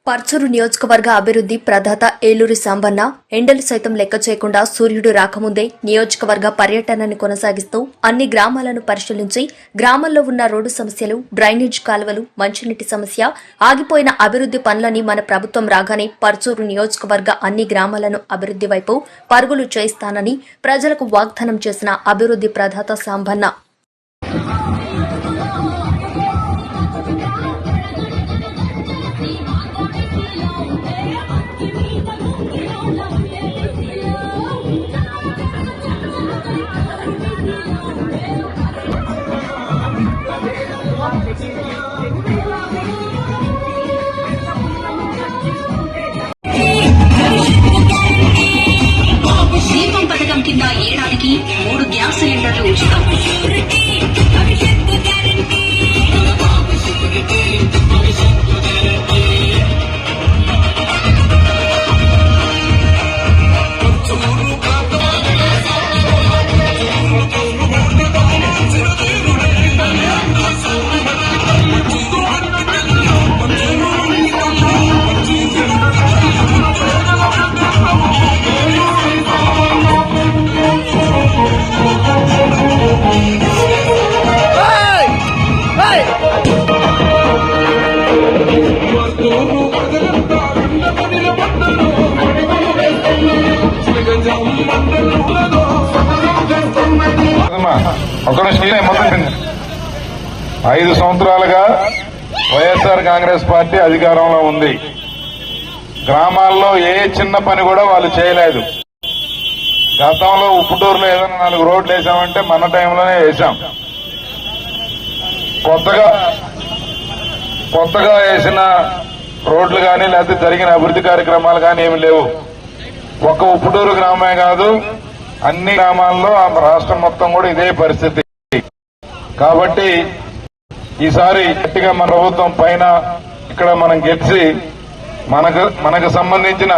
పర్చూరు నియోజకవర్గ అభివృద్ధి ప్రదాత ఏలూరి సాంబన్న ఎండలు సైతం లెక్క చేయకుండా సూర్యుడు రాకముందే నియోజకవర్గ పర్యటనని కొనసాగిస్తూ అన్ని గ్రామాలను పరిశీలించి గ్రామాల్లో ఉన్న రోడ్డు సమస్యలు, డ్రైనేజ్ కాలువలు, మంచినీటి సమస్య, ఆగిపోయిన అభివృద్ధి పనులని మన ప్రభుత్వం రాగానే పర్చూరు నియోజకవర్గ అన్ని గ్రామాలను అభివృద్ధి వైపు పరుగులు చేయిస్తానని ప్రజలకు వాగ్దానం చేసిన అభివృద్ధి ప్రదాత సాంబన్న దీపం పథకం కింద ఏడాదికి 3 గ్యాస్ సిలిండర్లు ఉచితం. ఒక మొత్తం 5 సంవత్సరాలుగా వైఎస్ఆర్ కాంగ్రెస్ పార్టీ అధికారంలో ఉంది. గ్రామాల్లో ఏ చిన్న పని కూడా వాళ్ళు చేయలేదు. గతంలో ఉప్పుటూరులో ఏదైనా 4 రోడ్లు వేసామంటే మన టైంలోనే వేసాం. కొత్తగా వేసిన రోడ్లు కానీ లేకపోతే జరిగిన అభివృద్ధి కార్యక్రమాలు కానీ ఏమి లేవు. ఒక్క ఉప్పుటూరు గ్రామమే కాదు, అన్ని గ్రామాల్లో రాష్ట్రం మొత్తం కూడా ఇదే పరిస్థితి. కాబట్టి ఈసారి గట్టిగా మన ప్రభుత్వం పైన ఇక్కడ మనం గెలిచి మనకు సంబంధించిన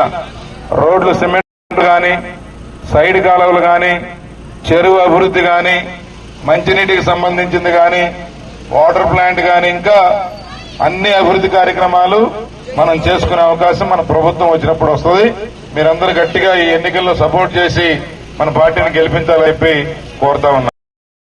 రోడ్లు, సిమెంట్ కానీ, సైడ్ కాలువలు కానీ, చెరువు అభివృద్ధి కానీ, మంచినీటికి సంబంధించింది కానీ, వాటర్ ప్లాంట్ కానీ, ఇంకా అన్ని అభివృద్ధి కార్యక్రమాలు మనం చేసుకునే అవకాశం మన ప్రభుత్వం వచ్చినప్పుడు వస్తుంది. మీరందరూ గట్టిగా ఈ ఎన్నికల్లో సపోర్ట్ చేసి మన పార్టీని గెలిపించాలని చెప్పి కోరుతా ఉన్నా.